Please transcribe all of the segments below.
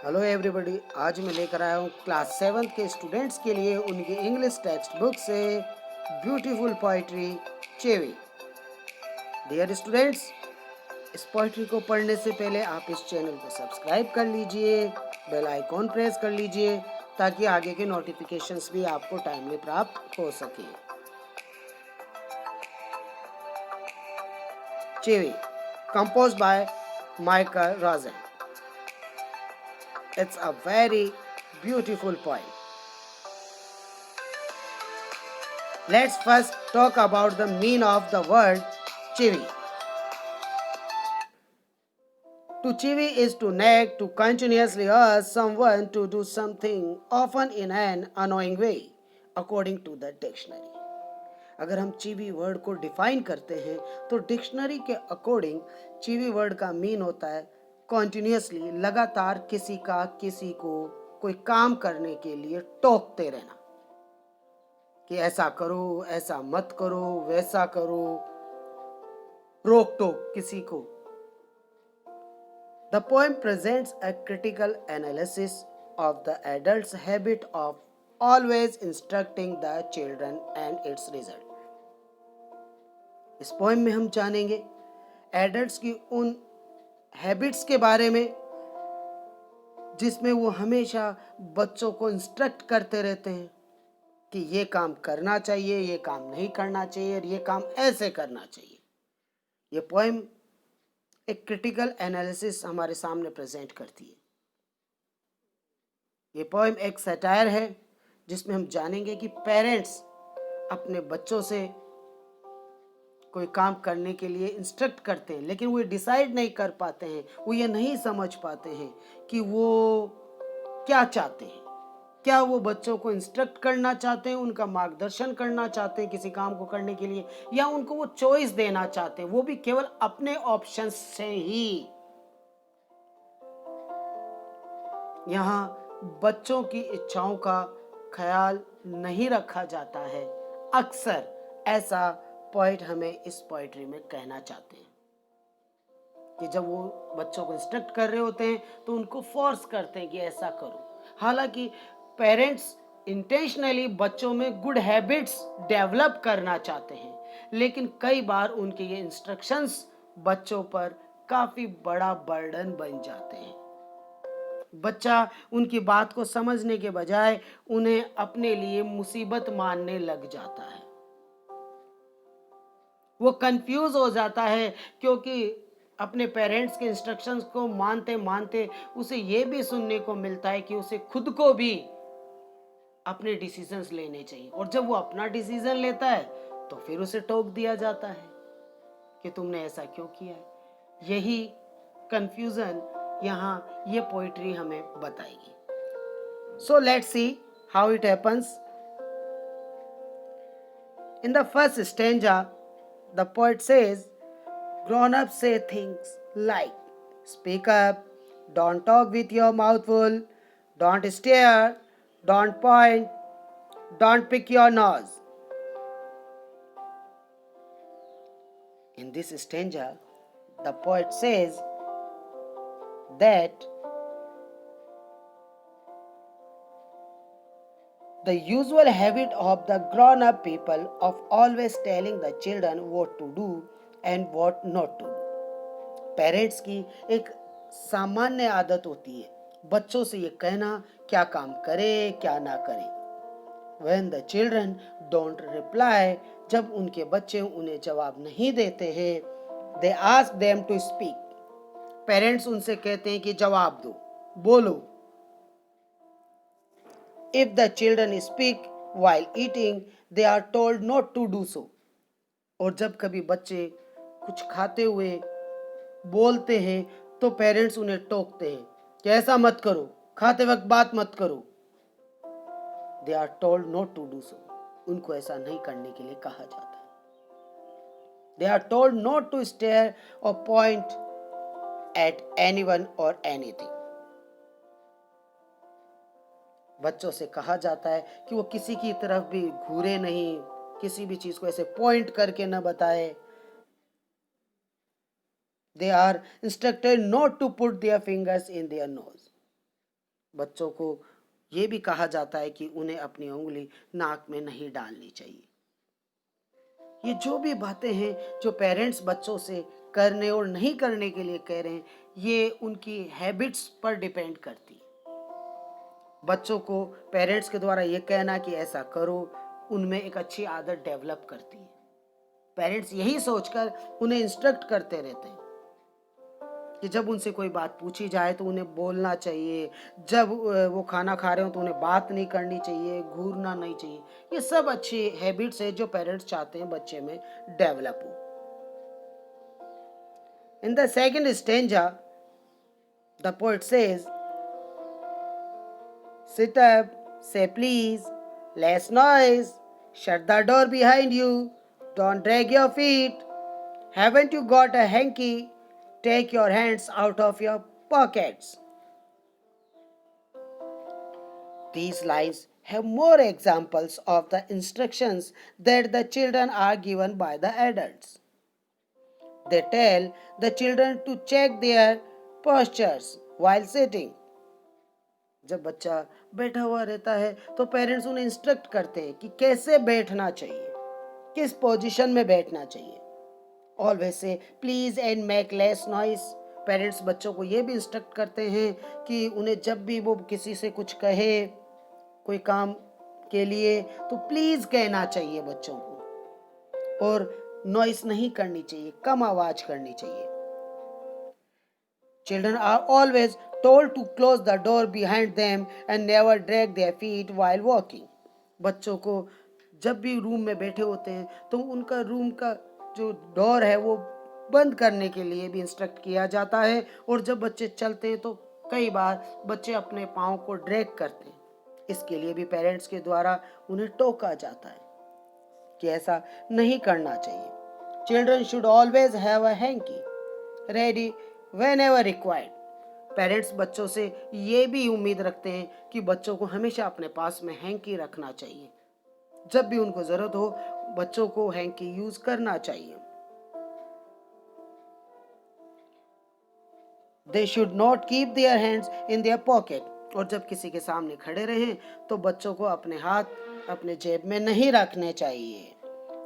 Hello everybody. आज मैं लेकर आया हूँ क्लास 7 के स्टूडेंट्स के लिए उनकी इंग्लिश टेक्स्ट बुक से ब्यूटीफुल पोइट्री चेवी। डियर स्टूडेंट्स, इस पोइट्री को पढ़ने से पहले आप इस चैनल को सब्सक्राइब कर लीजिए, बेल आइकॉन प्रेस कर लीजिए ताकि आगे के नोटिफिकेशंस भी आपको टाइमली प्राप्त हो सके। Chevy composed by Michael Rosen. It's a very beautiful poem. Let's first talk about the meaning of the word chivi. To chivi is to nag, to continuously urge someone to do something, often in an annoying way, according to the dictionary. अगर हम चिवी word को define करते हैं तो dictionary के according चिवी word का mean होता है कॉन्टिन्यूसली, लगातार किसी को कोई काम करने के लिए टोकते रहना कि ऐसा करो, ऐसा मत करो, वैसा करो, रोक टोक किसी को। The poem presents a critical analysis of the adult's habit of always instructing the children and its result. इस पोएम में हम जानेंगे एडल्ट्स की उन हैबिट्स के बारे में जिसमें वो हमेशा बच्चों को इंस्ट्रक्ट करते रहते हैं कि ये काम करना चाहिए, ये काम नहीं करना चाहिए और ये काम ऐसे करना चाहिए। ये पोएम एक क्रिटिकल एनालिसिस हमारे सामने प्रेजेंट करती है। ये पोएम एक सटायर है जिसमें हम जानेंगे कि पेरेंट्स अपने बच्चों से कोई काम करने के लिए इंस्ट्रक्ट करते हैं लेकिन वो डिसाइड नहीं कर पाते हैं, वो ये नहीं समझ पाते हैं कि वो क्या चाहते हैं। क्या वो बच्चों को इंस्ट्रक्ट करना चाहते हैं, उनका मार्गदर्शन करना चाहते हैं किसी काम को करने के लिए, या उनको वो चॉइस देना चाहते हैं, वो भी केवल अपने ऑप्शन से ही। यहाँ बच्चों की इच्छाओं का ख्याल नहीं रखा जाता है। अक्सर ऐसा पोइट हमें इस पोइट्री में कहना चाहते हैं कि जब वो बच्चों को इंस्ट्रक्ट कर रहे होते हैं तो उनको फोर्स करते हैं कि ऐसा करो। हालांकि पेरेंट्स इंटेंशनली बच्चों में गुड हैबिट्स डेवलप करना चाहते हैं, लेकिन कई बार उनके ये इंस्ट्रक्शंस बच्चों पर काफी बड़ा बर्डन बन जाते हैं। बच्चा उनकी बात को समझने के बजाय उन्हें अपने लिए मुसीबत मानने लग जाता है। वो कंफ्यूज हो जाता है क्योंकि अपने पेरेंट्स के इंस्ट्रक्शंस को मानते मानते उसे ये भी सुनने को मिलता है कि उसे खुद को भी अपने डिसीजंस लेने चाहिए, और जब वो अपना डिसीजन लेता है तो फिर उसे टोक दिया जाता है कि तुमने ऐसा क्यों किया है। यही कंफ्यूजन यहाँ ये पोइट्री हमें बताएगी। So let's see how it happens. In the first stanza the poet says, grown-ups say things like, speak up, don't talk with your mouth full, don't stare, don't point, don't pick your nose. In this stanza, the poet says that the usual habit of the grown-up people of always telling the children what to do and what not to do. Parents की एक सामान्य आदत होती है बच्चों से ये कहना क्या काम करे क्या ना करे। When the children don't reply, जब उनके बच्चे उन्हें जवाब नहीं देते हैं, they ask them to speak. Parents उनसे कहते हैं कि जवाब दो, बोलो। If the children speak while eating, they are told not to do so. और जब कभी बच्चे कुछ खाते हुए बोलते हैं तो पेरेंट्स उन्हें टोकते हैं कि ऐसा मत करो, खाते वक्त बात मत करो। They are told not to do so. उनको ऐसा नहीं करने के लिए कहा जाता है। They are told not to stare or point at anyone or anything. बच्चों से कहा जाता है कि वो किसी की तरफ भी घूरे नहीं, किसी भी चीज को ऐसे पॉइंट करके न बताए। They are instructed not to put their fingers in their nose. बच्चों को ये भी कहा जाता है कि उन्हें अपनी उंगली नाक में नहीं डालनी चाहिए। ये जो भी बातें हैं जो पेरेंट्स बच्चों से करने और नहीं करने के लिए कह रहे हैं, ये उनकी हैबिट्स पर डिपेंड करती है। बच्चों को पेरेंट्स के द्वारा ये कहना कि ऐसा करो, उनमें एक अच्छी आदत डेवलप करती है। पेरेंट्स यही सोचकर उन्हें इंस्ट्रक्ट करते रहते हैं कि जब उनसे कोई बात पूछी जाए तो उन्हें बोलना चाहिए, जब वो खाना खा रहे हो तो उन्हें बात नहीं करनी चाहिए, घूरना नहीं चाहिए। ये सब अच्छी हैबिट्स है जो पेरेंट्स चाहते हैं बच्चे में डेवलप हो। In the second stanza the poet says, sit up, say please, less noise, shut the door behind you, don't drag your feet, haven't you got a hanky, take your hands out of your pockets. These lines have more examples of the instructions that the children are given by the adults. They tell the children to check their postures while sitting. जब बच्चा बैठा हुआ रहता है तो parents उन्हें instruct करते हैं कि कैसे बैठना चाहिए, किस पोजीशन में बैठना चाहिए। Always say please and make less noise. Parents बच्चों को ये भी इंस्ट्रक्ट करते हैं कि उन्हें जब भी वो किसी से कुछ कहे कोई काम के लिए तो प्लीज कहना चाहिए बच्चों को, और नॉइस नहीं करनी चाहिए, कम आवाज करनी चाहिए। Children are always told to close the door behind them and never drag their feet while walking. बच्चों को जब भी रूम में बैठे होते हैं तो उनका रूम का जो डोर है वो बंद करने के लिए भी इंस्ट्रक्ट किया जाता है, और जब बच्चे चलते हैं तो कई बार बच्चे अपने पाँव को ड्रैग करते हैं। इसके लिए भी पेरेंट्स के द्वारा उन्हें टोका जाता है कि ऐसा नहीं करना चाहिए। Children should always have a hanky ready whenever required. Parents बच्चों से ये भी उम्मीद रखते हैं कि बच्चों को हमेशा अपने पास में हैंकी रखना चाहिए। जब भी उनको जरूरत हो बच्चों को हैंकी यूज करना चाहिए। They should not keep their hands in their pocket. और जब किसी के सामने खड़े रहें तो बच्चों को अपने हाथ अपने जेब में नहीं रखने चाहिए।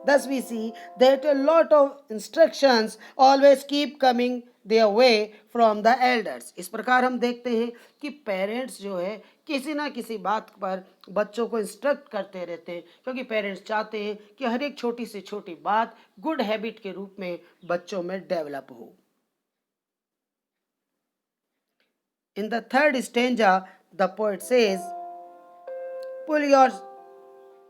Thus we see that a lot of instructions always keep coming their way from the elders. इस प्रकार हम देखते हैं कि पेरेंट्स जो है किसी ना किसी बात पर बच्चों को इंस्ट्रक्ट करते रहते हैं, क्योंकि पेरेंट्स चाहते हैं कि हर एक छोटी से छोटी बात गुड हैबिट के रूप में बच्चों में डेवलप हो। In the third stanza, the poet says, pull your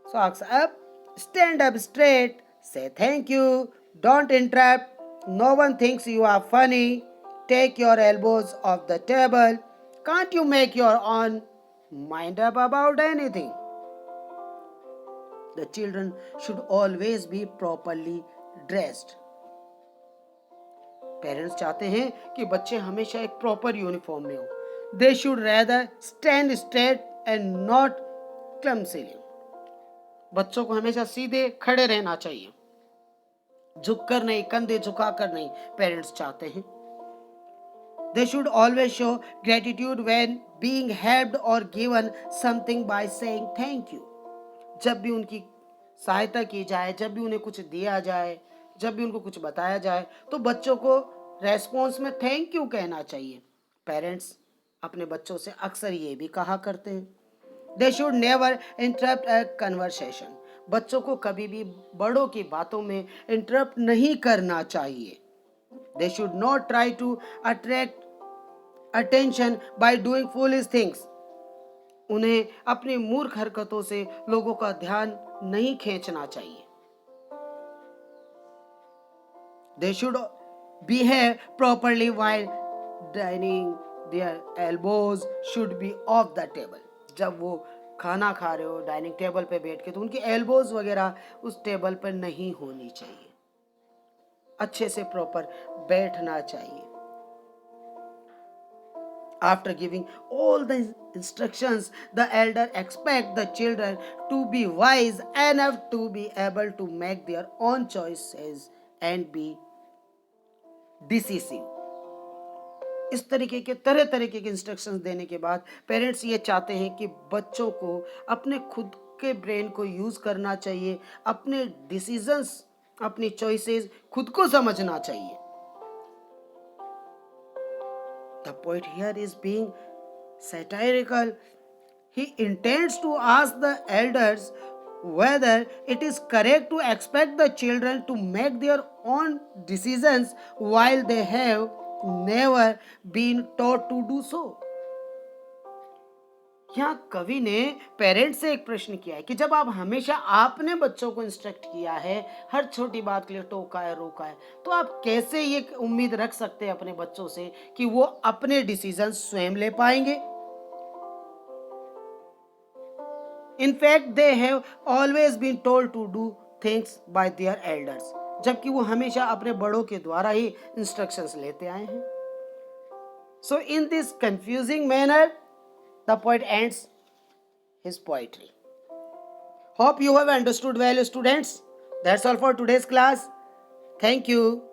socks up, stand up straight, say thank you, don't interrupt, no one thinks you are funny, take your elbows off the table, can't you make your own mind up about anything? The children should always be properly dressed. Parents चाहते हैं कि बच्चे हमेशा एक proper uniform में हो। They should rather stand straight and not clumsily. बच्चों को हमेशा सीधे खड़े रहना चाहिए, झुककर नहीं, कंधे झुकाकर नहीं, पेरेंट्स चाहते हैं। They should always show gratitude when being helped और given something by saying thank you. जब भी उनकी सहायता की जाए, जब भी उन्हें कुछ दिया जाए, जब भी उनको कुछ बताया जाए तो बच्चों को रेस्पॉन्स में थैंक यू कहना चाहिए। पेरेंट्स अपने बच्चों से अक्सर ये भी कहा करते हैं, they should never interrupt a conversation. बच्चों को कभी भी बड़ों की बातों में इंटरप्ट नहीं करना चाहिए। They should not try to attract attention by doing foolish things. उन्हें अपनी मूर्ख हरकतों से लोगों का ध्यान नहीं खींचना चाहिए। They should behave properly while dining. Their elbows should be off the table. जब वो खाना खा रहे हो डाइनिंग टेबल पे बैठ के तो उनकी एल्बोज वगैरह उस टेबल पर नहीं होनी चाहिए, अच्छे से प्रॉपर बैठना चाहिए। After giving all the instructions, the elder expect the children to be wise enough to be able to make their own choices and be decisive. इस तरीके के तरह तरीके के इंस्ट्रक्शंस देने के बाद पेरेंट्स ये चाहते हैं कि बच्चों को अपने खुद के ब्रेन को यूज़ करना चाहिए, अपने डिसीजंस, अपनी चॉइसेस खुद को समझना चाहिए. The poet here is being satirical. He intends to ask the elders whether it is correct to expect the children to make their own decisions while they have never been taught to do so. यहाँ कवि ने parents से एक प्रश्न किया है कि जब आप हमेशा आपने बच्चों को इंस्ट्रक्ट किया है, हर छोटी बात के लिए टोका है, रोका है, तो आप कैसे ये उम्मीद रख सकते हैं अपने बच्चों से कि वो अपने डिसीजन स्वयं ले पाएंगे. In fact, they have always been told to do things by their elders. जबकि वो हमेशा अपने बड़ों के द्वारा ही इंस्ट्रक्शंस लेते आए हैं. So in this confusing manner, the poet ends his poetry. Hope you have understood well, students. That's all for today's class. Thank you.